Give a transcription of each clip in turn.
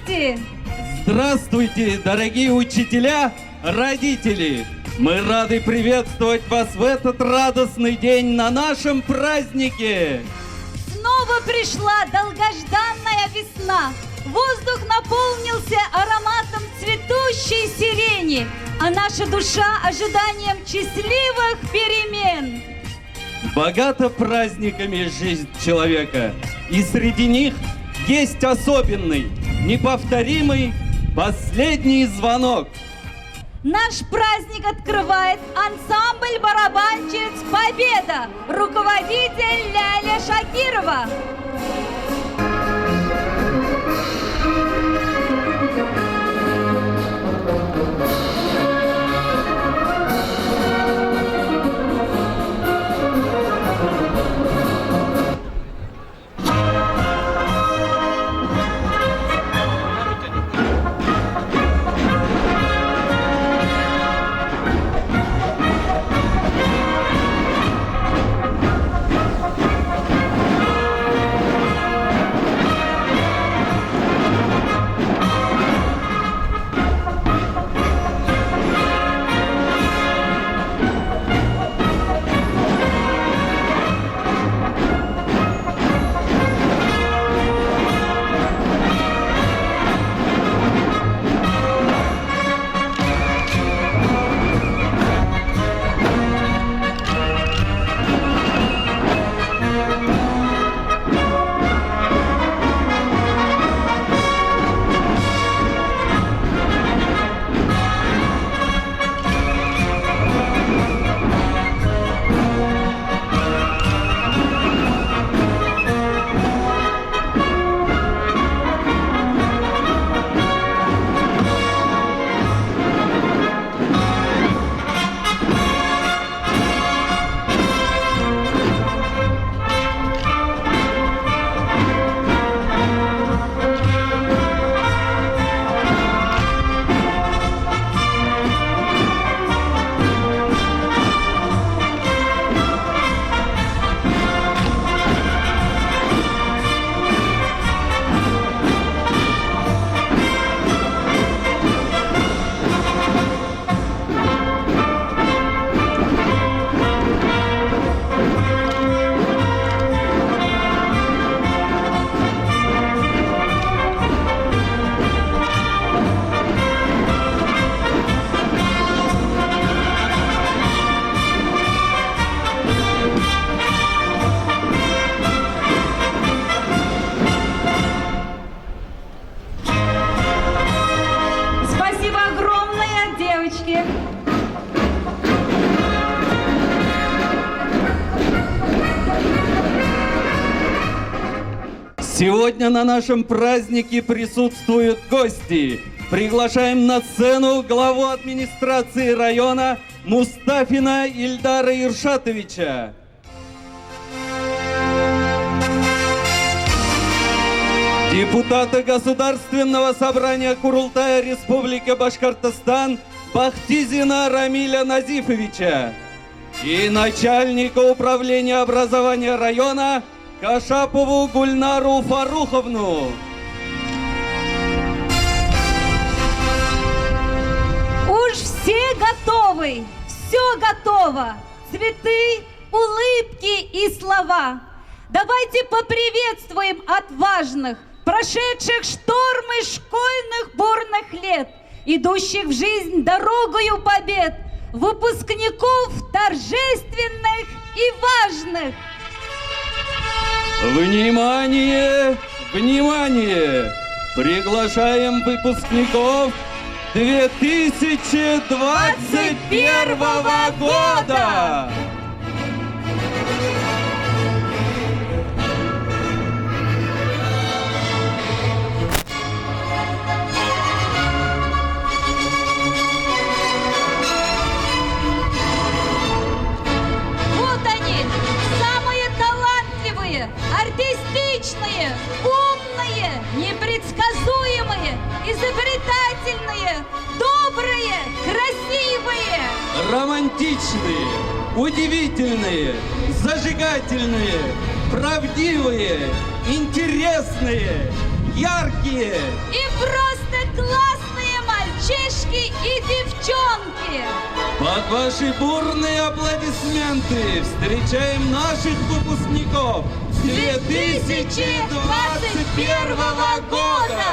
гости! Здравствуйте, дорогие учителя, родители! Мы рады приветствовать вас в этот радостный день на нашем празднике! Снова пришла долгожданная весна. Воздух наполнился ароматом цветущей сирени, а наша душа ожиданием счастливых перемен. Богата праздниками жизнь человека, и среди них есть особенный, неповторимый последний звонок. Наш праздник открывает ансамбль «Барабанщиц Победа», руководитель Ляля Шакирова. Спасибо огромное, девочки! Сегодня на нашем празднике присутствуют гости. Приглашаем на сцену главу администрации района Мустафина Ильдара Иршатовича. Депутата Государственного собрания Курултая Республики Башкортостан Бахтизина Рамиля Назифовича и начальника управления образования района Кашапову Гульнару Фаруховну. Уж все готовы, все готово. Цветы, улыбки и слова. Давайте поприветствуем отважных, прошедших штормы школьных бурных лет, идущих в жизнь дорогою побед, выпускников торжественных и важных. Внимание! Внимание! Приглашаем выпускников 2021 года! Вот они, самые талантливые, артистичные, умные, непредсказуемые, изобретательные, добрые, красивые. Романтичные, удивительные, зажигательные, правдивые, интересные, яркие. И просто классные мальчишки и девчонки. Под ваши бурные аплодисменты встречаем наших выпускников 2021 года!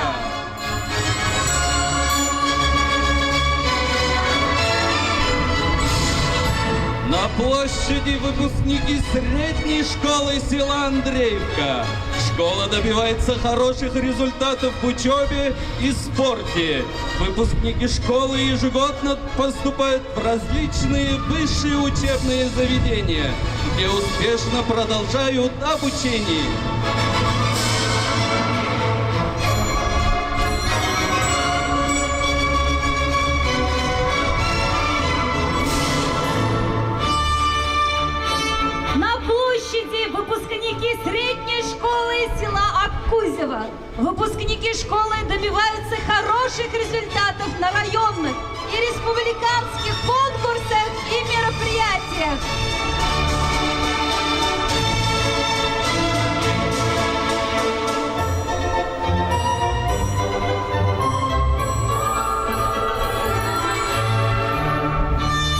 На площади выпускники средней школы села Андреевка. Школа добивается хороших результатов в учебе и спорте. Выпускники школы ежегодно поступают в различные высшие учебные заведения, где успешно продолжают обучение. Выпускники средней школы села Аккузево. Выпускники школы добиваются хороших результатов на районных и республиканских конкурсах и мероприятиях.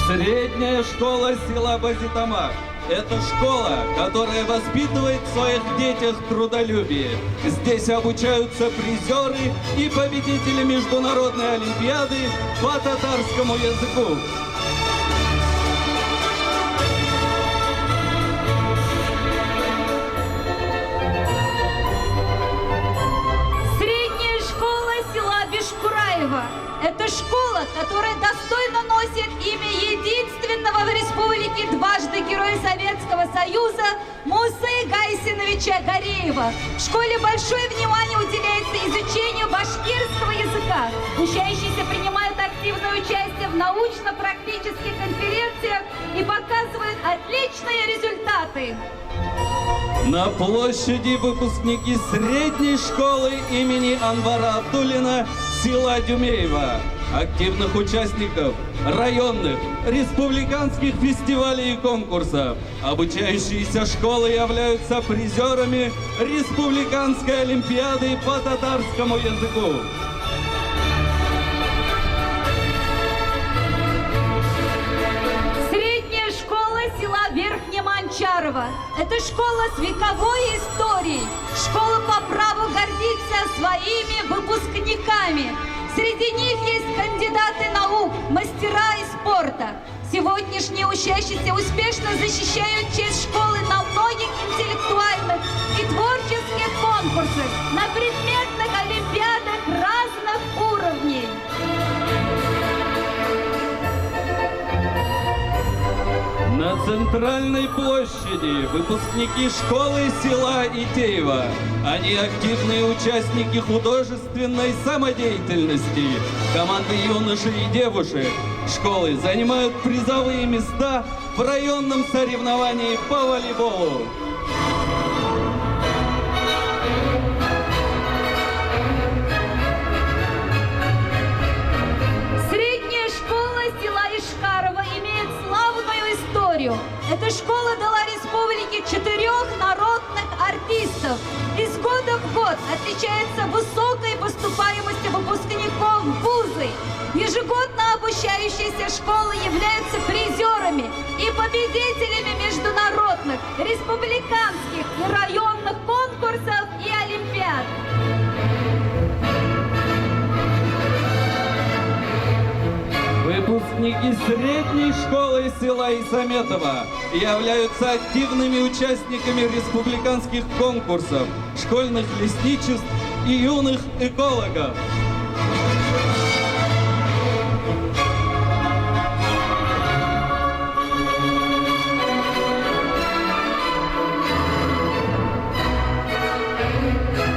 Средняя школа села Базитамак. Это школа, которая воспитывает в своих детях трудолюбие. Здесь обучаются призеры и победители международной олимпиады по татарскому языку. Средняя школа села Бешкураево. Это школа, которая достойно носит имя единственного в республике дважды Героя Советского Союза Мусы Гайсиновича Гореева. В школе большое внимание уделяется изучению башкирского языка. Учащиеся принимают активное участие в научно-практических конференциях и показывают отличные результаты. На площади выпускники средней школы имени Анвара Абдуллина села Дюмеева. Активных участников районных, республиканских фестивалей и конкурсов. Обучающиеся школы являются призерами республиканской олимпиады по татарскому языку. Средняя школа села Верхнеманчарово. Это школа с вековой историей. Школа по праву гордится своими выпускниками. Среди них есть кандидаты наук, мастера и спорта. Сегодняшние учащиеся успешно защищают честь школы на многих интеллектуальных и творческих конкурсах, на предметных олимпиадах разных уровней. На центральной площади выпускники школы села Итеево. Они активные участники художественной самодеятельности. Команды юношей и девушек школы занимают призовые места в районном соревновании по волейболу. Средняя школа села Ишкарова имеет славную историю. Эта школа дала республике 4 народных артистов. Из года в год отличается высокой поступаемостью выпускников в вузы. Ежегодно обучающиеся школы являются призерами и победителями международных, республиканских и районных конкурсов и олимпиад. Выпускники средней школы села Исаметово являются активными участниками республиканских конкурсов, школьных лесничеств и юных экологов.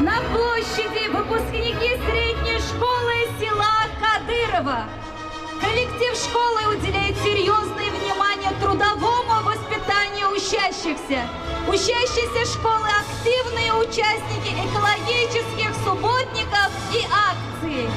На площади выпускники средней школы села Кадырова. Коллектив школы уделяет серьезное внимание трудовому воспитанию учащихся. Учащиеся школы – активные участники экологических субботников и акций.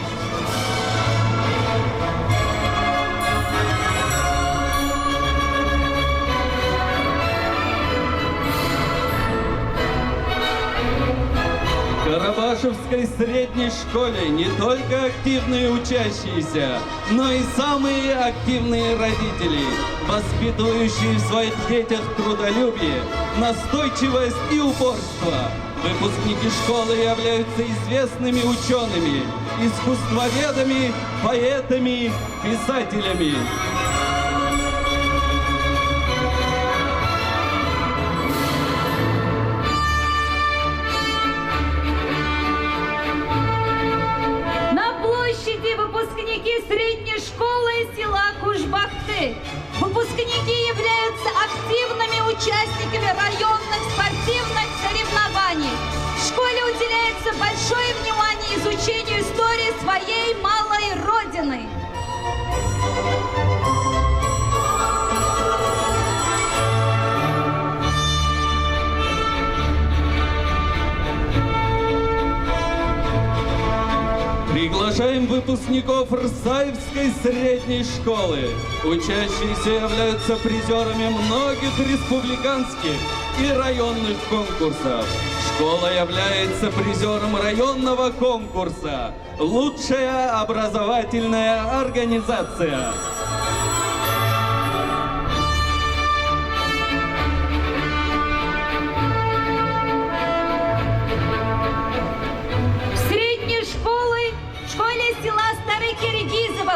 Карабашевской средней школе не только активные учащиеся, но и самые активные родители, воспитывающие в своих детях трудолюбие, настойчивость и упорство. Выпускники школы являются известными учеными, искусствоведами, поэтами, писателями. Выпускники средней школы села Кушбахты. Выпускники являются активными участниками районных спортивных соревнований. В школе уделяется большое внимание изучению истории своей малой родины. Приглашаем выпускников Рсаевской средней школы. Учащиеся являются призерами многих республиканских и районных конкурсов. Школа является призером районного конкурса «Лучшая образовательная организация».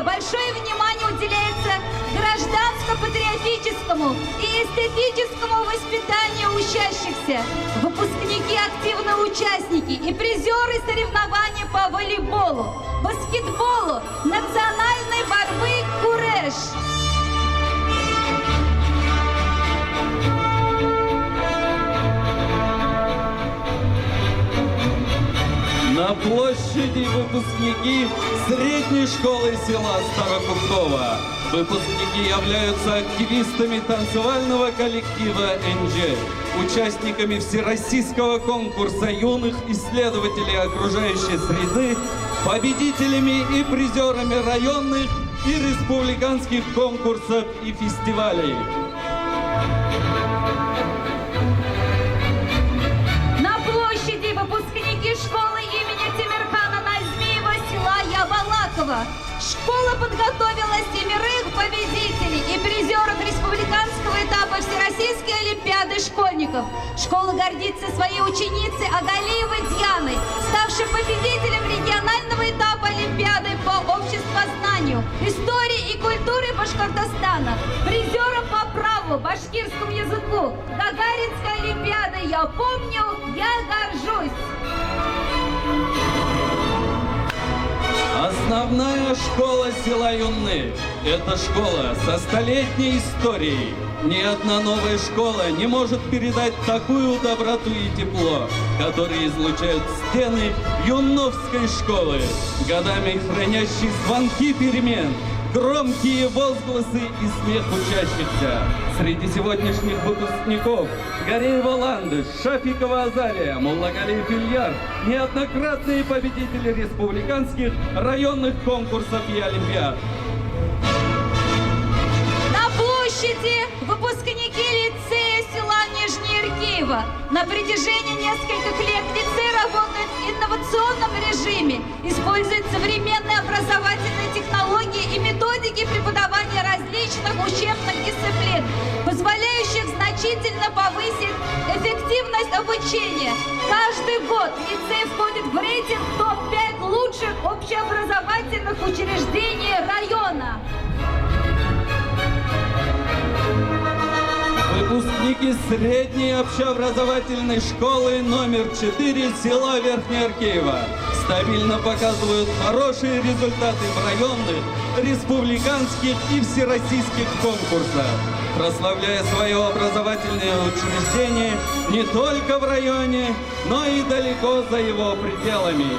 Большое внимание уделяется гражданско-патриотическому и эстетическому воспитанию учащихся. Выпускники – активные участники и призеры соревнований по волейболу, баскетболу, национальной борьбы «Куреш». На площади выпускники средней школы села Старокуптово. Выпускники являются активистами танцевального коллектива «НЖ», участниками всероссийского конкурса юных исследователей окружающей среды, победителями и призерами районных и республиканских конкурсов и фестивалей. На площади выпускники школы имени Тимирхана Назмиева села Ябалаково. Школа подготовила 7 победителей и призеров республиканского этапа Всероссийской олимпиады школьников. Школа гордится своей ученицей Агалиевой Дианой, ставшей победителем регионального этапа олимпиады по обществознанию, истории и культуре Башкортостана, призером по праву, башкирскому языку, Гагаринской олимпиады «Я помню, я горжусь». Основная школа села Юнны – это школа со столетней историей. Ни одна новая школа не может передать такую доброту и тепло, которые излучают стены Юнновской школы, годами хранящие звонки перемен, громкие возгласы и смех учащихся. Среди сегодняшних выпускников Гореева Ландыш, Шафикова Азалия, Муллагалиев Ильяр, неоднократные победители республиканских районных конкурсов и олимпиад. На площади выпускники лицея села Нижнеиркиево. На протяжении нескольких лет лицей работает в инновационном режиме, использует современные образовательные технологии и методики преподавания различных учебных дисциплин, позволяющих значительно повысить эффективность обучения. Каждый год лицей входит в рейтинг топ-5 лучших общеобразовательных учреждений района. Выпускники средней общеобразовательной школы номер 4 села Верхнеаркеево стабильно показывают хорошие результаты в районных, республиканских и всероссийских конкурсах, прославляя свое образовательное учреждение не только в районе, но и далеко за его пределами.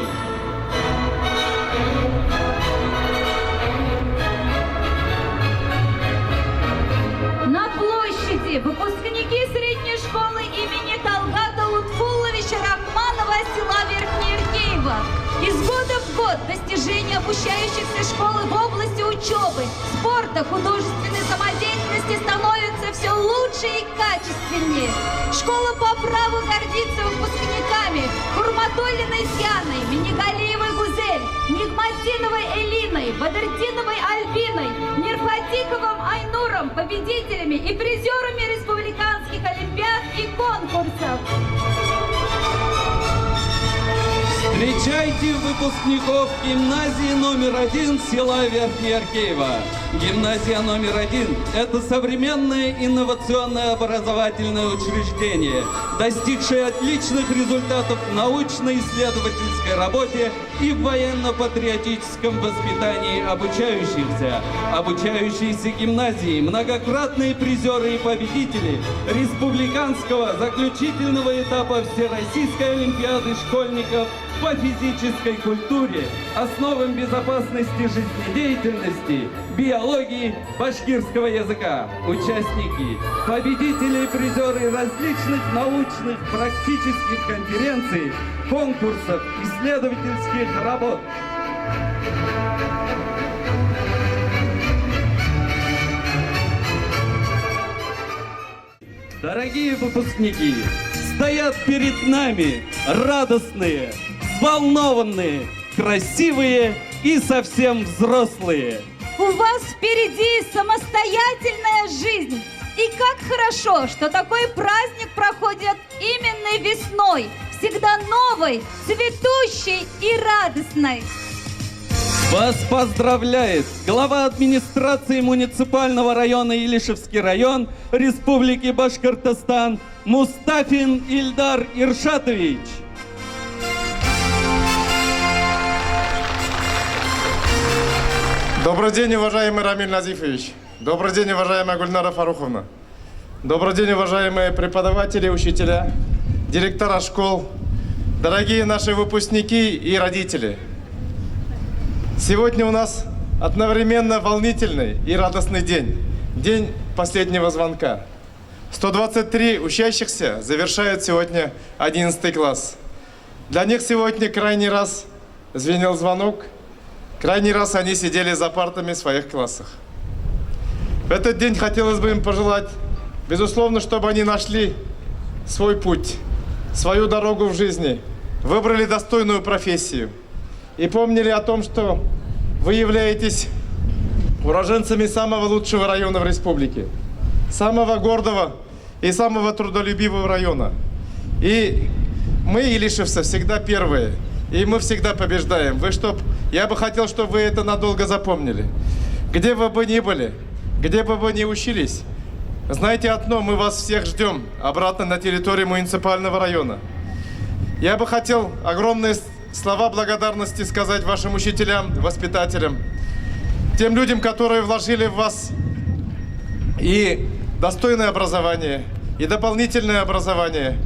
На площади выпускники средней школы имени Талгата Лутфулловича Рахманова села Верхнеиркеево. Из года в год достижения обучающихся школы в области учебы, спорта, художественной самодеятельности становятся все лучше и качественнее. Школа по праву гордится выпускниками Хурматуллиной Ахмеддиновой Альбиной, Мирфатиковым Айнуром, победителями и призерами республиканских олимпиад и конкурсов. Встречайте выпускников гимназии номер 1 села Верхнее Аркеево. Гимназия номер 1 – это современное инновационное образовательное учреждение, достигшее отличных результатов в научно-исследовательской работе и в военно-патриотическом воспитании обучающихся. Обучающиеся гимназии – многократные призеры и победители республиканского заключительного этапа Всероссийской олимпиады школьников по физической культуре, основам безопасности жизнедеятельности, биологии, башкирского языка. Участники, победители и призеры различных научных практических конференций, конкурсов, исследовательских работ. Дорогие выпускники, стоят перед нами радостные, взволнованные, красивые и совсем взрослые. У вас впереди самостоятельная жизнь. И как хорошо, что такой праздник проходит именно весной, всегда новой, цветущей и радостной. Вас поздравляет глава администрации муниципального района Илишевский район Республики Башкортостан Мустафин Ильдар Иршатович. Добрый день, уважаемый Рамиль Назифович. Добрый день, уважаемая Гульнара Фаруховна. Добрый день, уважаемые преподаватели, учителя, директора школ, дорогие наши выпускники и родители. Сегодня у нас одновременно волнительный и радостный день. День последнего звонка. 123 учащихся завершают сегодня 11 класс. Для них сегодня крайний раз звенел звонок. Крайний раз они сидели за партами в своих классах. В этот день хотелось бы им пожелать, безусловно, чтобы они нашли свой путь, свою дорогу в жизни, выбрали достойную профессию и помнили о том, что вы являетесь уроженцами самого лучшего района в республике, самого гордого и самого трудолюбивого района. И мы, илишевцы, всегда первые. И мы всегда побеждаем. Я бы хотел, чтобы вы это надолго запомнили. Где бы вы ни были, где бы вы ни учились, знайте одно, мы вас всех ждем обратно на территорию муниципального района. Я бы хотел огромные слова благодарности сказать вашим учителям, воспитателям, тем людям, которые вложили в вас и достойное образование, и дополнительное образование,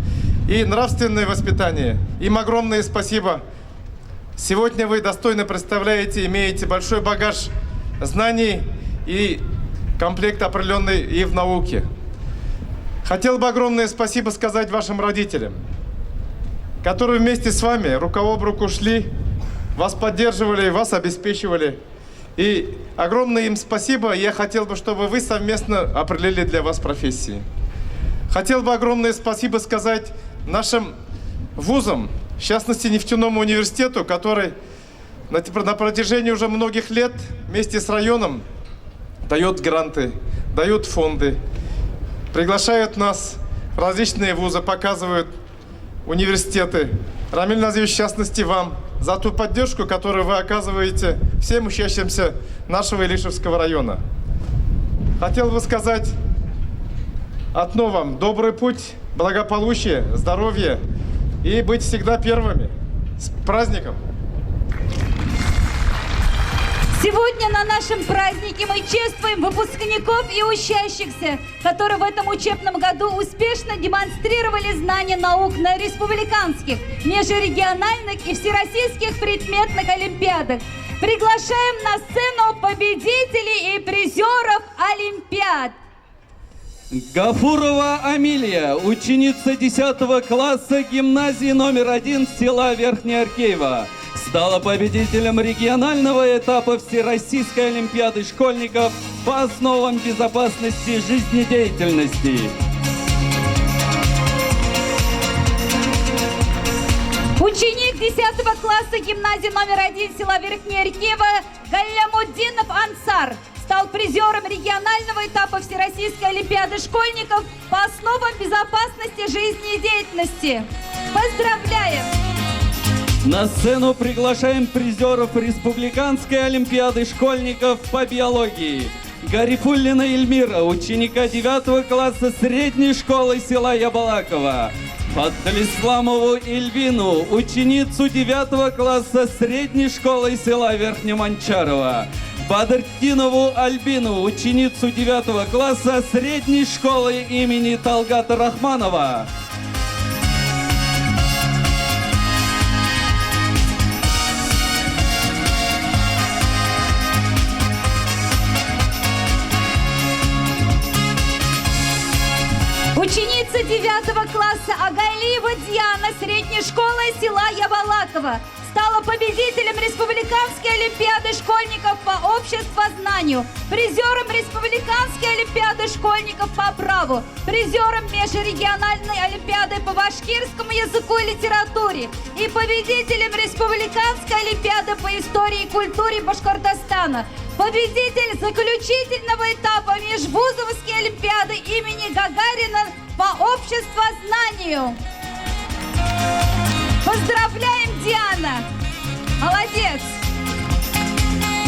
и нравственное воспитание. Им огромное спасибо. Сегодня вы достойно представляете, имеете большой багаж знаний и комплект определенный и в науке. Хотел бы огромное спасибо сказать вашим родителям, которые вместе с вами рука об руку шли, вас поддерживали, вас обеспечивали. И огромное им спасибо. Я хотел бы, чтобы вы совместно определили для вас профессии. Хотел бы огромное спасибо сказать нашим вузам, в частности, нефтяному университету, который на протяжении уже многих лет вместе с районом дает гранты, дает фонды, приглашают нас в различные вузы, показывают университеты. Рамиль Назифович, в частности, вам за ту поддержку, которую вы оказываете всем учащимся нашего Илишевского района. Хотел бы сказать одно вам: добрый путь, благополучие, здоровье и быть всегда первыми. С праздником! Сегодня на нашем празднике мы чествуем выпускников и учащихся, которые в этом учебном году успешно демонстрировали знания наук на республиканских, межрегиональных и всероссийских предметных олимпиадах. Приглашаем на сцену победителей и призеров олимпиад. Гафурова Амилия, ученица 10 класса гимназии номер 1 села Верхнее Аркеево, стала победителем регионального этапа Всероссийской олимпиады школьников по основам безопасности жизнедеятельности. Ученик 10 класса гимназии номер 1 села Верхняя Рекева Галямуддинов Ансар стал призером регионального этапа Всероссийской олимпиады школьников по основам безопасности жизни и деятельности. Поздравляем! На сцену приглашаем призеров Республиканской олимпиады школьников по биологии. Гарифуллина Эльмира, ученика 9 класса средней школы села Ябалаково. Фатхалисламову Эльвину, ученицу 9 класса средней школы села Верхнеманчарово. Бадртинову Альбину, ученицу 9 класса средней школы имени Талгата Рахманова. Ученица 9 класса Агайлиева Диана средней школы села Ябалаково стала победителем Республиканской олимпиады школьников по обществознанию, призером Республиканской олимпиады школьников по праву, призером межрегиональной олимпиады по башкирскому языку и литературе и победителем Республиканской олимпиады по истории и культуре Башкортостана. Победитель заключительного этапа Межвузовской олимпиады имени Гагарина по обществознанию. Поздравляем, Диана! Молодец!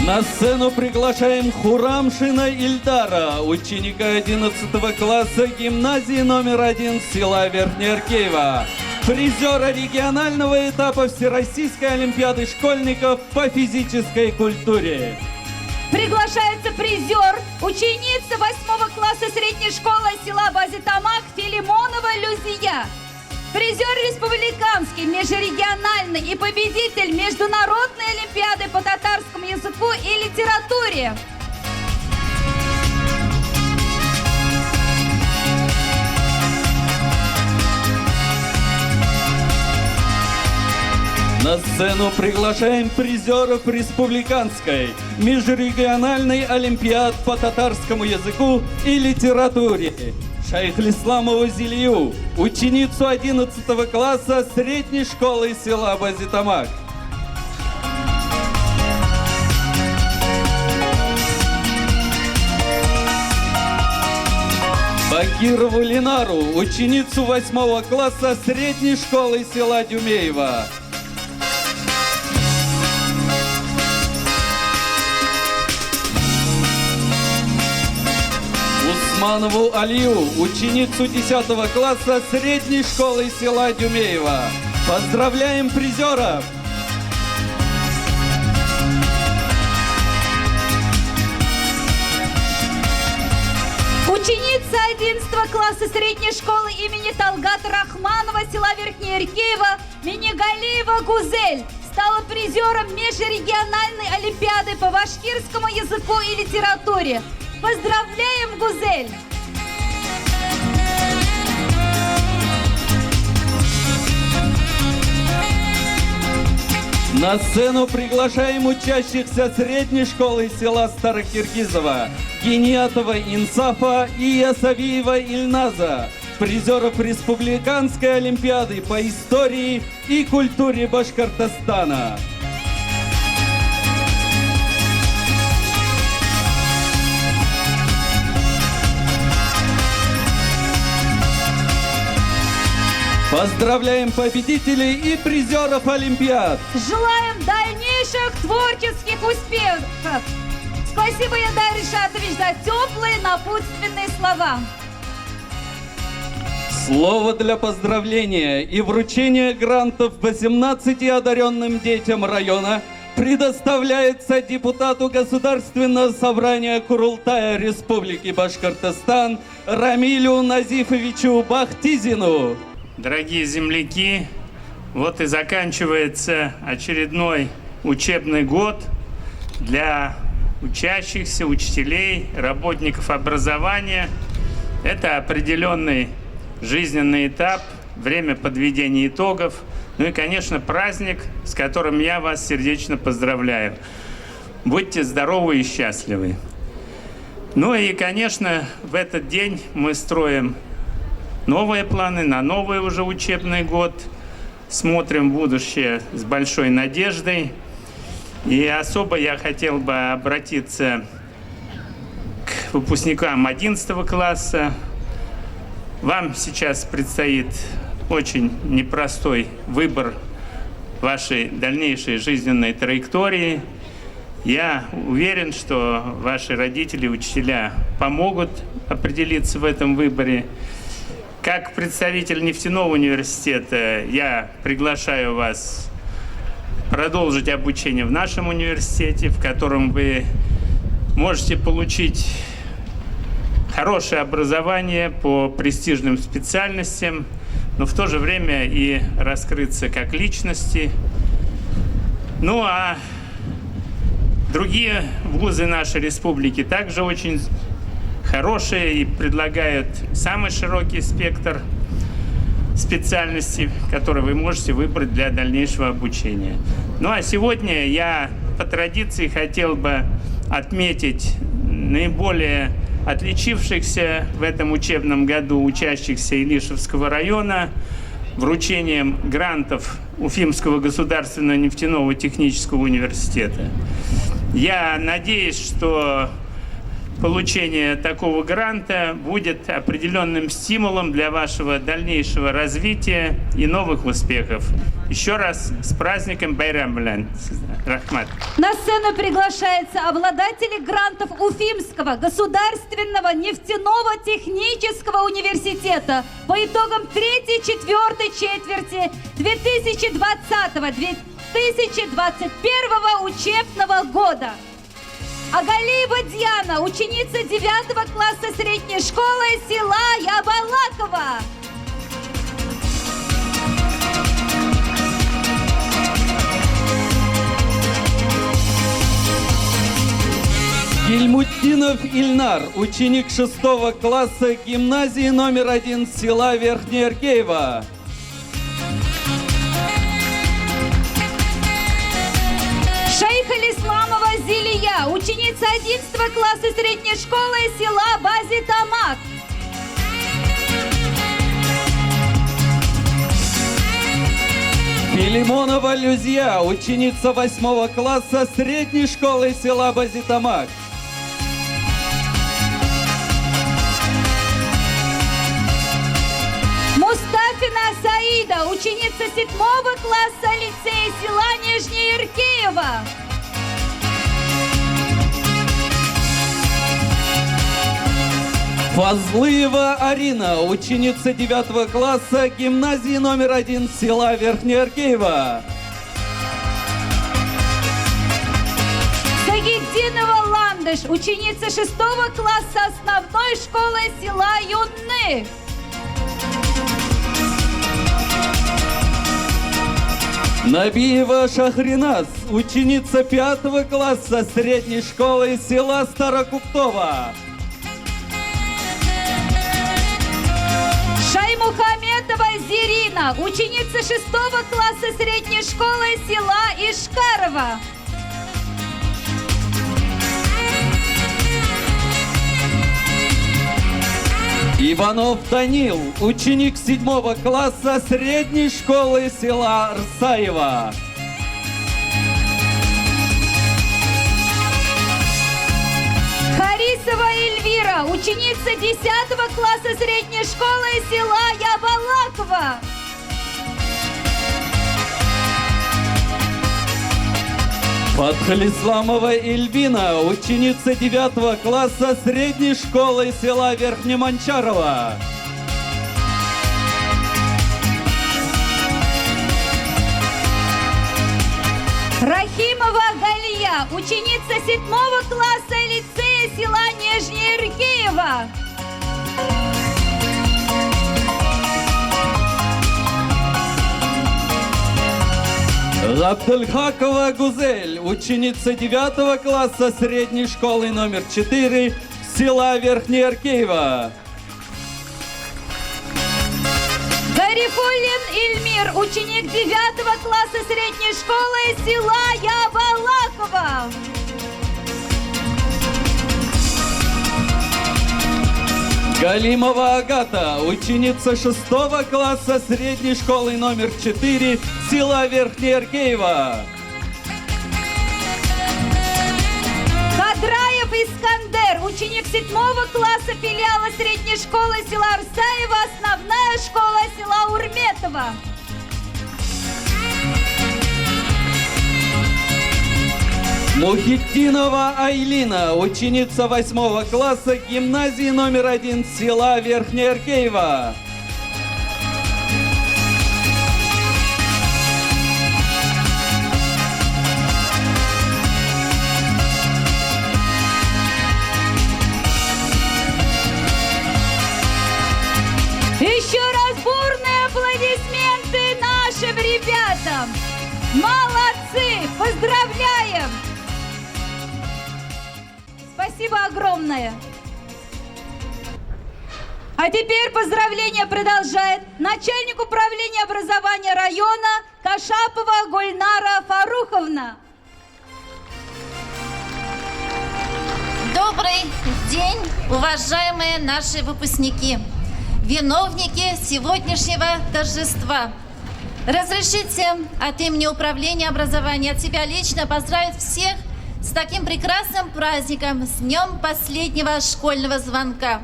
На сцену приглашаем Хурамшина Ильдара, ученика 11 класса гимназии номер 1 села Верхнеаркеево, призера регионального этапа Всероссийской олимпиады школьников по физической культуре. Приглашается призер, ученица 8 класса средней школы села Базитамак Филимонова Люзия. Призер республиканский, межрегиональный и победитель Международной олимпиады по татарскому языку и литературе. На сцену приглашаем призеров республиканской, межрегиональной олимпиад по татарскому языку и литературе. Шайхлисламову Зилью, ученицу 11 класса средней школы села Базитамак. Бакирову Ленару, ученицу 8 класса средней школы села Дюмеева. Усманову Алию, ученицу 10 класса средней школы села Дюмеева. Поздравляем призеров! Ученица 11 класса средней школы имени Талгата Рахманова села Верхнеаркеево Минигалиева Гузель стала призером межрегиональной олимпиады по башкирскому языку и литературе. Поздравляем, Гузель! На сцену приглашаем учащихся средней школы села Старокиргизово Гениатова Инсафа и Ясавиева Ильназа, призеров Республиканской олимпиады по истории и культуре Башкортостана. Поздравляем победителей и призеров Олимпиад! Желаем дальнейших творческих успехов! Спасибо, Яндай Ришатович, за теплые напутственные слова. Слово для поздравления и вручения грантов 18 одаренным детям района предоставляется депутату Государственного собрания Курултая Республики Башкортостан Рамилю Назифовичу Бахтизину. Дорогие земляки, вот и заканчивается очередной учебный год для учащихся, учителей, работников образования. Это определенный жизненный этап, время подведения итогов. Ну и, конечно, праздник, с которым я вас сердечно поздравляю. Будьте здоровы и счастливы. Ну и, конечно, в этот день мы строим новые планы на новый уже учебный год. смотрим в будущее с большой надеждой. И особо я хотел бы обратиться к выпускникам 11 класса. Вам сейчас предстоит очень непростой выбор вашей дальнейшей жизненной траектории. Я уверен, что ваши родители, учителя помогут определиться в этом выборе. Как представитель нефтяного университета я приглашаю вас продолжить обучение в нашем университете, в котором вы можете получить хорошее образование по престижным специальностям, но в то же время и раскрыться как личности. Ну а другие вузы нашей республики также очень хорошие и предлагают самый широкий спектр специальностей, которые вы можете выбрать для дальнейшего обучения. Ну а сегодня я по традиции хотел бы отметить наиболее отличившихся в этом учебном году учащихся Илишевского района вручением грантов Уфимского государственного нефтяного технического университета. Я надеюсь, что получение такого гранта будет определенным стимулом для вашего дальнейшего развития и новых успехов. Еще раз с праздником Байрам билан. Рахмат. На сцену приглашается обладатели грантов Уфимского государственного нефтяного технического университета по итогам 3-4 четверти 2020-2021 учебного года. Агалиева Диана, ученица 9 класса средней школы села Ябалаково. Гильмутдинов Ильнар, ученик 6 класса гимназии номер 1 села Верхнеаркеево. Шейхалисламова Зилия, ученица 11 класса средней школы села Базитамак. Филимонова Люзья, ученица 8 класса средней школы села Базитамак. Мустафина Саида, ученица 7 класса лицея села Нижнеиркеево. Фазлыева Арина, ученица 9 класса гимназии номер 1 села Верхнеаркеево. Сагиддинова Ландыш, ученица 6 класса основной школы села Юнны. Набиева Шахриназ, ученица 5 класса средней школы села Старокуптово. Шаймухаметова Зирина, ученица 6 класса средней школы села Ишкарова. Иванов Данил, ученик 7 класса средней школы села Рсаево. Харисова Эльвира, ученица 10 класса средней школы села Ябалаково. Фатхалисламова Эльвина, ученица 9 класса средней школы села Верхнеманчарово. Рахимова Галия, ученица 7 класса лицея села Нижнеиркеево. Габдульхакова Гузель, ученица 9 класса средней школы номер 4 села Верхнеаркеево. Гарифуллин Ильмир, ученик 9 класса средней школы села Ябалаково. Галимова Агата, ученица 6 класса средней школы номер 4, села Верхнеаркеева. Кадраев Искандер, ученик 7 класса филиала средней школы села Арсаева, основная школа села Урметова. Мухитдинова Айлина, ученица 8 класса гимназии номер 1 села Верхнеаркеева. Еще раз бурные аплодисменты нашим ребятам. Молодцы! Поздравляем! Спасибо огромное. А теперь поздравления продолжает начальник управления образования района Кашапова Гульнара Фаруховна. Добрый день, уважаемые наши выпускники, виновники сегодняшнего торжества. Разрешите от имени Управления образования, от себя лично поздравить всех с таким прекрасным праздником, с днем последнего школьного звонка.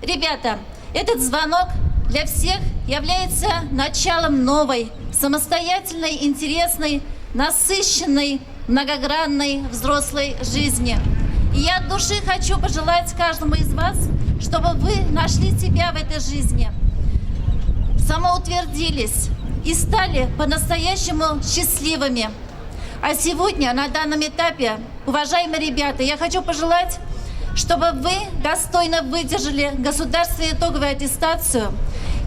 Ребята, этот звонок для всех является началом новой, самостоятельной, интересной, насыщенной, многогранной взрослой жизни. И я от души хочу пожелать каждому из вас, чтобы вы нашли себя в этой жизни, самоутвердились и стали по-настоящему счастливыми. А сегодня, на данном этапе, уважаемые ребята, я хочу пожелать, чтобы вы достойно выдержали государственную итоговую аттестацию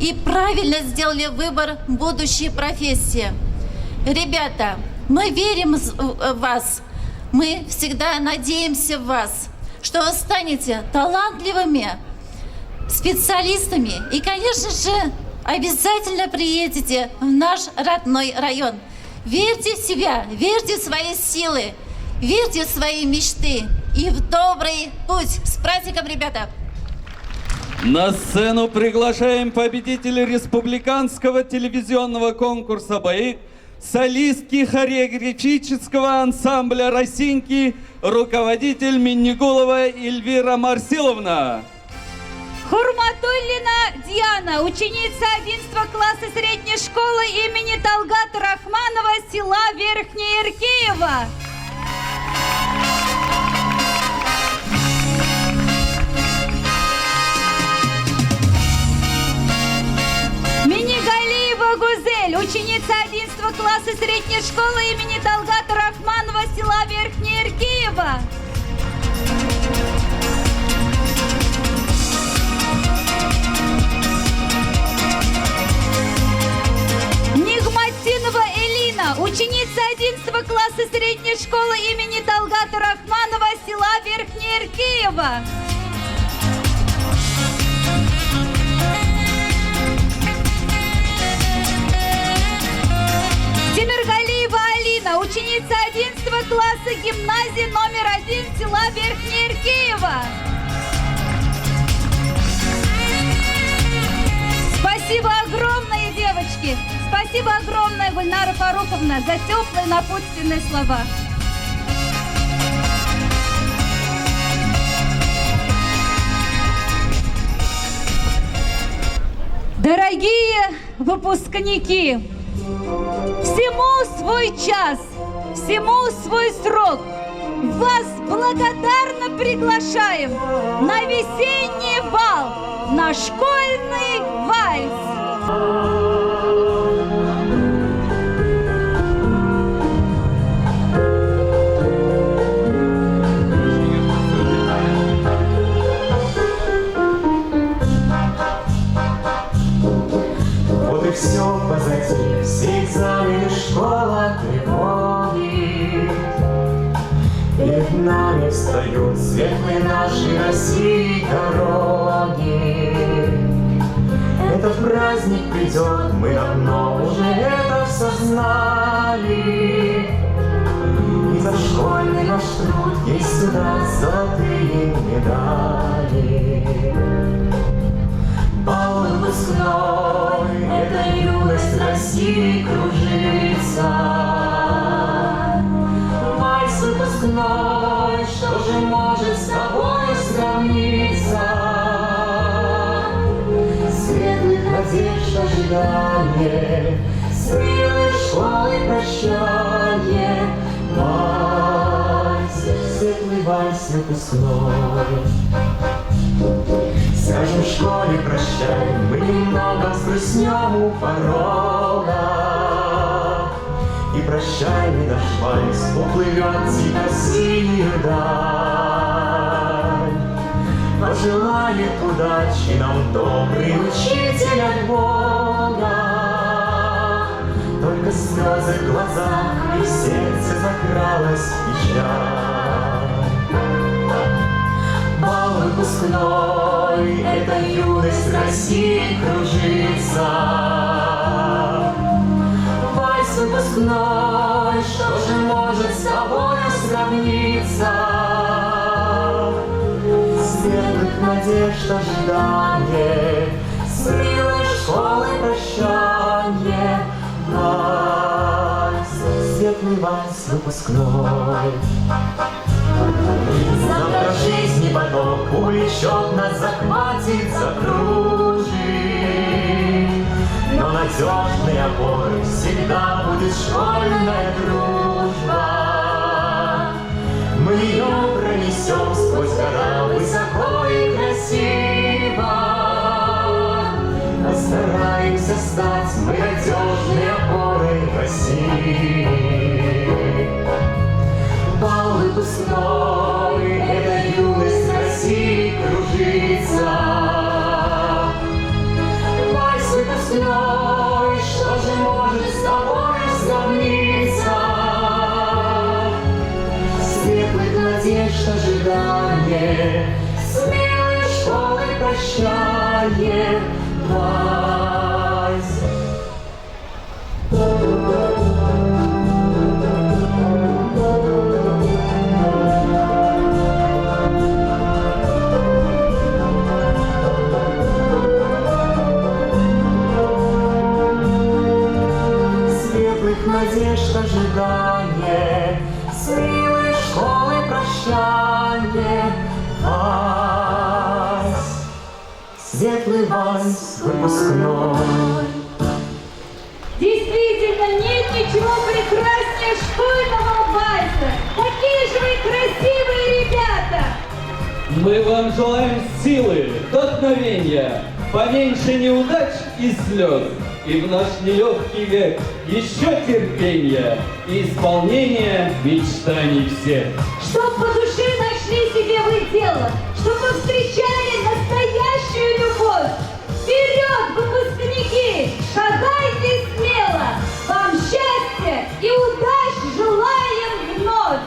и правильно сделали выбор будущей профессии. Ребята, мы верим в вас, мы всегда надеемся в вас, что вы станете талантливыми специалистами и, конечно же, обязательно приедете в наш родной район. Верьте в себя, верьте в свои силы, верьте в свои мечты и в добрый путь. С праздником, ребята! На сцену приглашаем победителя республиканского телевизионного конкурса «Бои», солистки хореографического ансамбля «Росинки», руководитель Миннигулова Эльвира Марсиловна. Хурматуллина Диана, ученица 11 класса средней школы имени Талгата Рахманова, села Верхнеаркеева. Минигалиева Гузель, ученица 11 класса средней школы имени Талгата Рахманова, села Верхнеаркеева. Нигматинова Элина, ученица 11 класса средней школы имени Талгата Рахманова, села Верхнеаркеева. Тимиргалиева Алина, ученица 11 класса гимназии номер 1 села Верхнеаркеева. Спасибо огромное, девочки! Спасибо огромное, Гульнара Фаруховна, за теплые напутственные слова. Дорогие выпускники, всему свой час, всему свой срок. Вас благодарно приглашаем на весенний бал, на школьный вальс. Вот и все позади, все экзамены, школа тревоги. Перед нами встают светлые нашей России дороги. Этот праздник придет, мы давно уже это все знали. И за школьный наш труд есть у нас золотые медали. выпускной, эта юность России кружится. Вальс выпускной, что же может с тобой сравниться? Светлых надежд ожидание, с милой школой прощание. Вальс, светлый вальс выпускной. Скажем в школе прощай, мы немного взгрустнем у порога. И прощальный наш вальс уплывет тихо в синюю даль. Пожелает удачи нам добрый учитель от Бога. Только слезы в глазах и в сердце закралась печаль. Бал выпускной, эта юность России кружится. Вальс выпускной, что же может с тобой сравниться? Светлых надежд ожидание, с милой школой прощание. Вальс, светлый вальс выпускной. Завтра жизни поток увлечет нас, захватит, закружит. Но надежной опорой всегда будет школьная дружба. Мы ее пронесем сквозь гора высоко и красиво. Постараемся стать мы надежной опорой в России. Бал выпускной, эта юность России кружится. Вальс выпускной, что же может с тобой сравниться? Светлых надежд ожидание, с милой школой прощание. Вальс. Надежд ожидание, с милой школой прощание. Вальс, светлый вальс выпускной. Действительно, нет ничего прекраснее школьного вальса. Какие же вы красивые ребята! Мы вам желаем силы, вдохновения, поменьше неудач и слез. И в наш нелегкий век еще терпения и исполнения мечтаний всех. Чтоб по душе нашли себе вы дело, чтоб вы встречали настоящую любовь. Вперед, выпускники, шагайте смело, вам счастья и удач желаем вновь.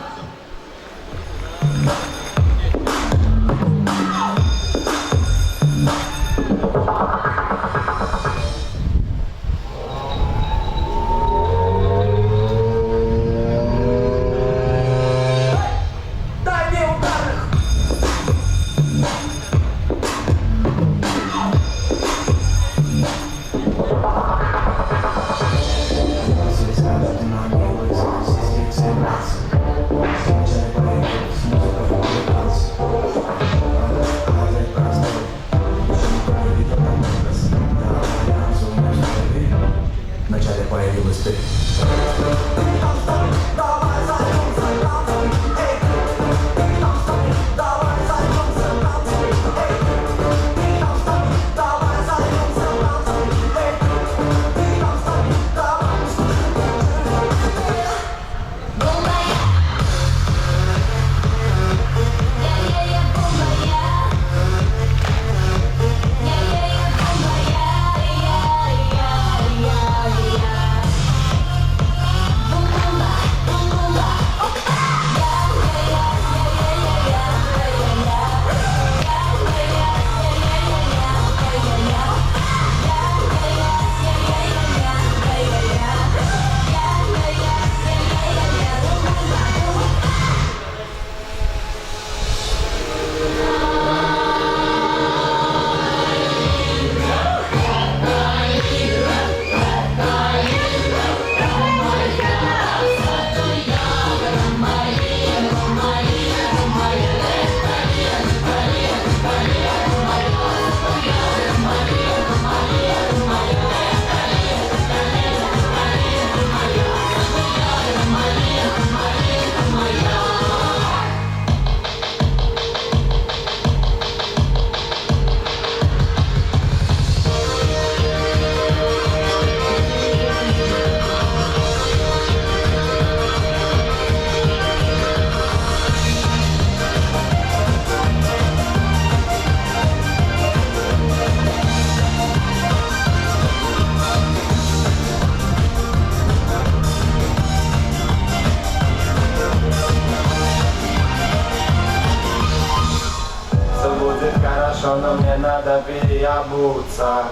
но мне надо переобуться.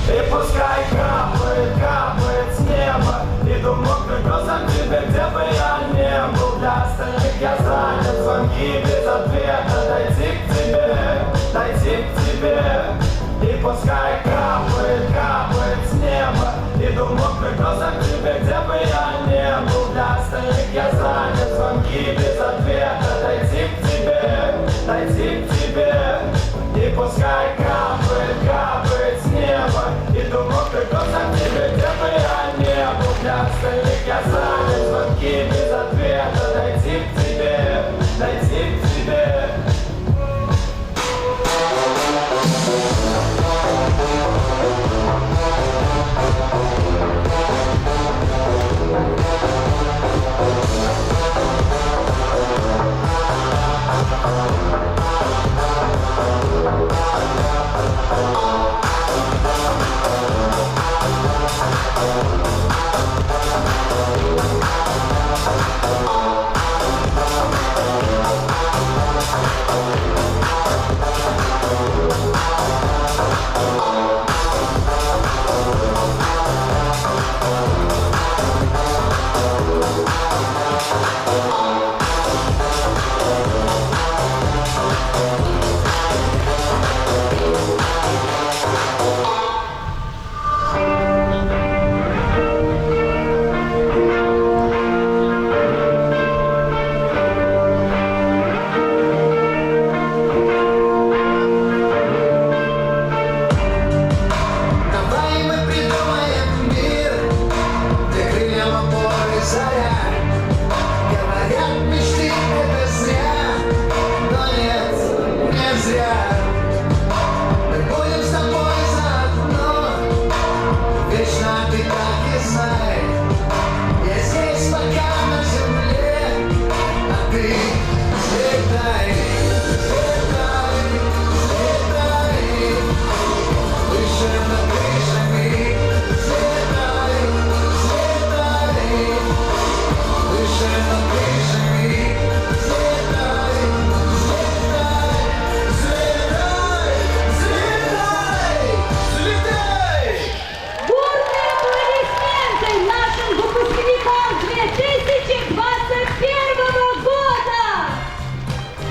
И пускай капает, капает с неба, иду мокрым глазом к тебе, где бы я не был. Для остальных я занят, звонки без ответа. Дойти к тебе, дойти к тебе. И пускай капает, капает с неба, иду мокрым глазом к тебе, где бы я не был. Для остальных я занят, звонки без ответа. Дойти к тебе, дойти к тебе. И пускай капает, капает с неба, иду мокрым глазом к тебе, где бы я не был. Для остальных я занят, звонки без ответа. Дойти к тебе, дойти к тебе.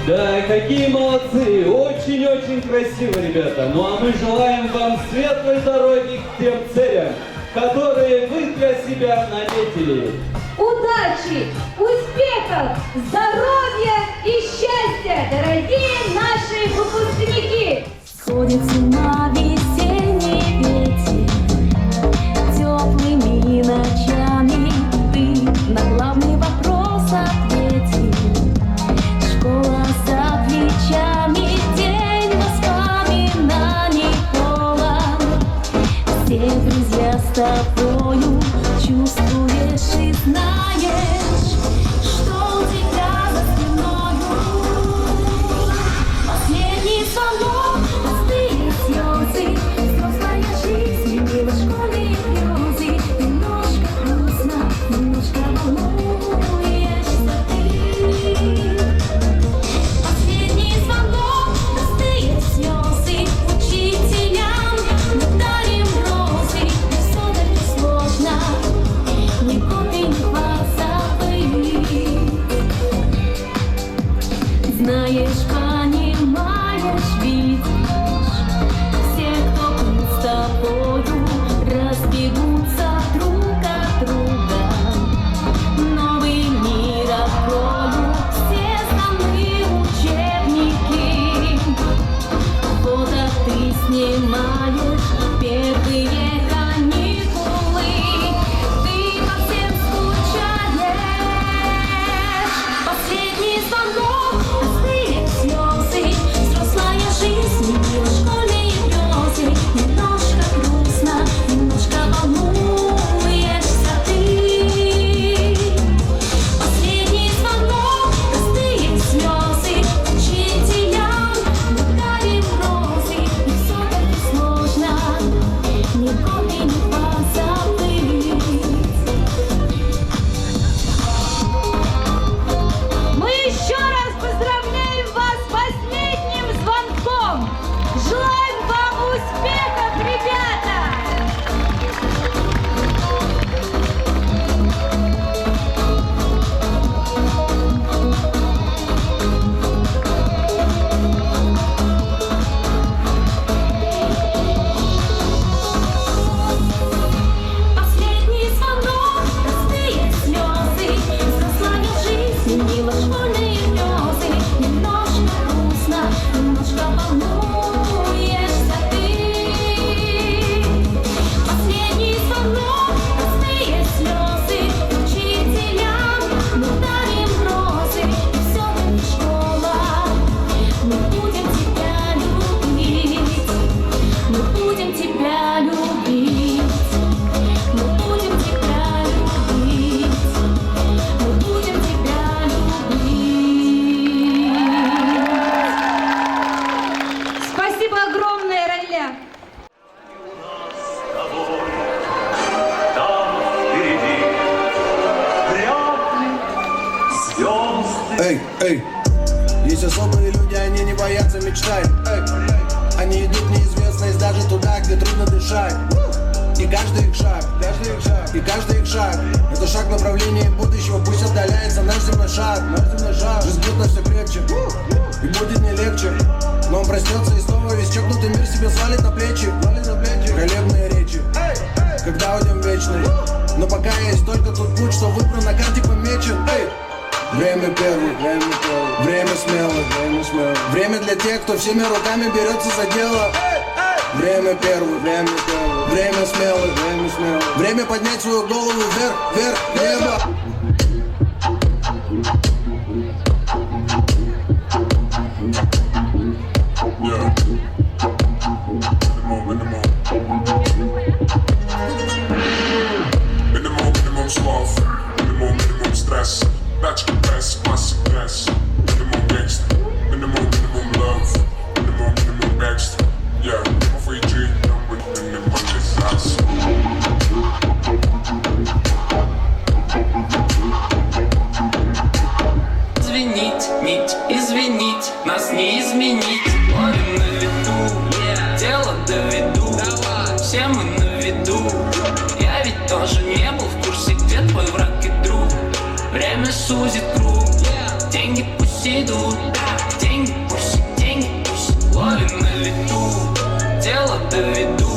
Да, какие молодцы! Очень-очень красиво, ребята. Ну а мы желаем вам светлой дороги к тем целям, которые вы для себя наметили. Удачи, успехов, здоровья и счастья, дорогие наши выпускники! Сходит с ума весенний ветер, теплыми ночами ты на главный вопрос ответил. Школа за плечами, день воспоминаний полон. Все друзья с тобою чувствуешь и знаешь, что у тебя за спиною. Последний звонок, пустые слезы, взрослая жизнь, мило школьные грезы. Немножко грустно, немножко волнуешься ты. Последний звонок, пустые слезы, учителям мы дарим розы. Все так сложно, ни год и ни два за Эй, эй, есть особые люди, они не боятся мечтать. Эй, они идут в неизвестность даже туда, где трудно дышать. И каждый их шаг, и каждый их шаг, это шаг в направлении будущего, пусть отдаляется наш земной шаг. Жизнь бьет нас все крепче, и будет не легче. Но он проснется и снова весь чокнутый мир себе свалит на плечи. Хвалебные речи, когда уйдем вечный. Но пока есть только тот путь, что выбран на карте помечен. Время первое, время смелых, время для тех, кто всеми руками берется за дело. Время первое, время смелых, время поднять свою голову вверх, небо. Minimum sloth, minimum stress. That's the best, classic best. Minimum gangster, minimum love, minimum gangster. Yeah, for your dream, I'm with minimum ass. Извинить, нас не изменить. Ловим на лету, дело доведу. Все мы на виду. Я ведь тоже не был в курсе, где твой враг и друг. Время сузит круг, деньги пусть идут. Деньги пусть, ловим на лету. Дело доведу,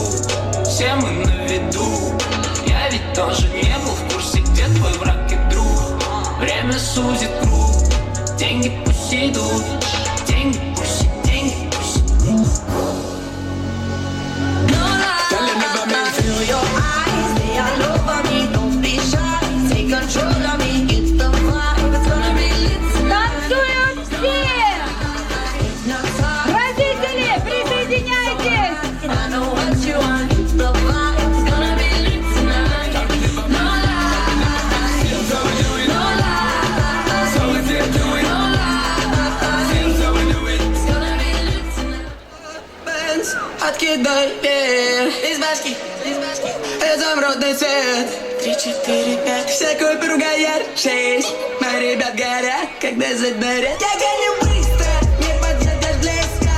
все мы на виду. Я ведь тоже не был в курсе, где твой враг и друг. Время сузит круг, деньги пусть идут. Деньги пусть. Feel your eyes, they all over me. Don't be shy, take control of me. It's the vibe, it's gonna be lit tonight. Танцуют все! Родители, присоединяйтесь! I know what you want. It's the vibe, it's gonna be lit tonight. No lie, no lie. It's gonna be lit tonight. Откидай вверх из башки, изумрудный цвет. 3, 4, 5. Вся копия ругает. 6. Мои ребят горят, когда задорят. Я гоню быстро, не подъедешь близко.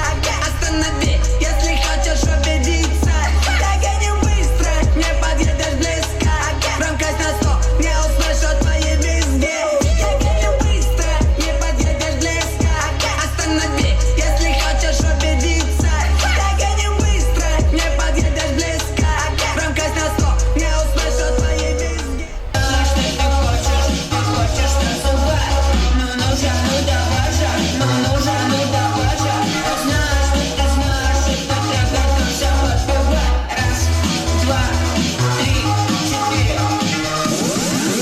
Останови, если хочешь убедиться. Я гоню быстро, не подъедешь близко. Громкость на 100, не услышу твои визги. Я гоню быстро, не подъедешь близко. Останови, если хочешь убедиться. Я гоню быстро, не подъедешь близко. Громкость на 100, не услышу твои визги. Хочешь танцевать, но нужен, ну давай же, ну нужен, ну давай же. Ты знаешь, это треба тоже подпевать. Раз, 2, 3, 4.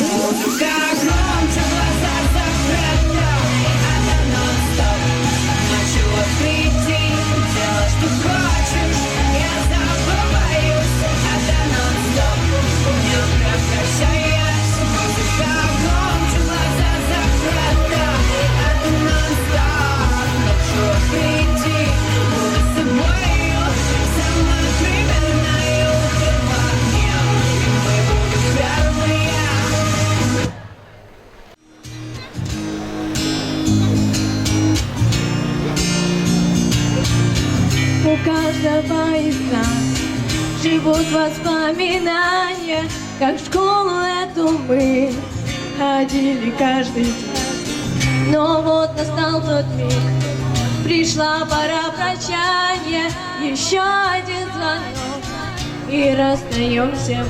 Музыка громче, глаза закрыты, это нон-стоп. Ночью открытий, делай, что хочешь, я забываюсь, это нон-стоп. Не прекращаясь, музыка громче, глаза закрыты, это нон-стоп. Ночью открытий, буду с собою, самой примерною первым, и мы будем первые. У каждого из нас живут воспоминания, как в школу эту мы ходили каждый день. Но вот настал тот миг, пришла пора прощания, еще один звонок, и расстаемся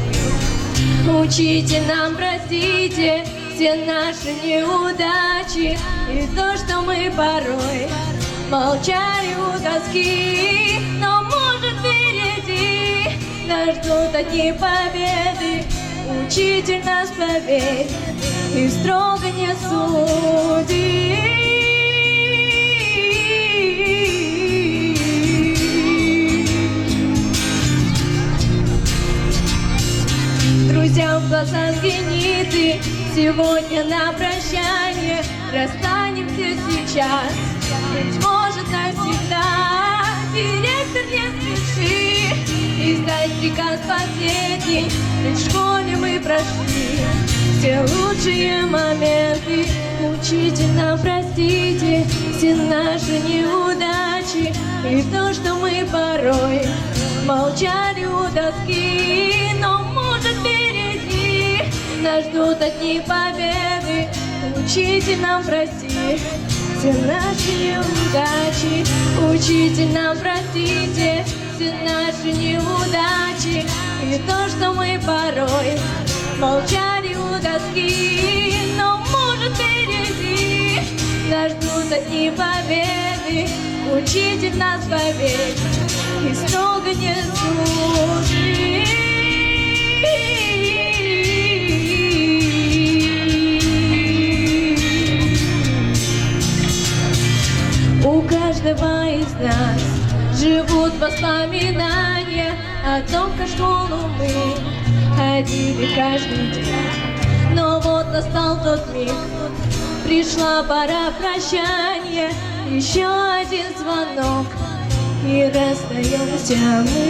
мы. Учитель, нам простите все наши неудачи и то, что мы порой молчали у доски. Но может впереди нас ждут одни победы. Учитель нас, поверь, и строго не суди. Друзьям в глаза взгляни ты, сегодня на прощание расстанемся сейчас. Быть может, навсегда. Директор, не спеши издать приказ последний, ведь в школе мы прошли все лучшие моменты. Учите нам, простите все наши неудачи и то, что мы порой молчали у доски. Но может впереди нас ждут одни победы. Учите нам простить все наши неудачи. Учите нам, простите все наши неудачи и то, что мы порой молчали у доски. Но может впереди нас ждут одни победы. Учите нас поверить и строго не служить. У каждого из нас живут воспоминания о том, как в школу мы ходили каждый день. Но вот настал тот миг, пришла пора прощания. Еще один звонок, и расстаемся мы.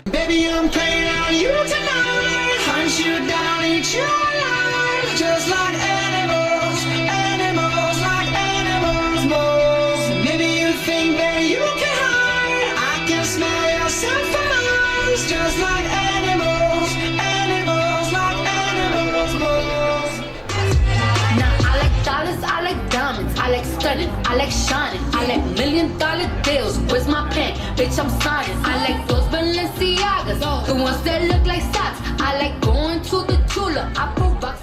Baby, I'm playing on you tonight. Hunt you down, eat you alive. Just like animals, animals, like animals, moles. Maybe you think that you can hide. I can smell yourself from miles. Just like animals, animals, like animals, moles. Now I like dollars, I like diamonds, I like stunning, I like shining, I like $1 million deals. Where's my pen? Bitch, I'm signing. I like those Balenciagas, the ones that look like socks. I like going to the Tula. I put rocks.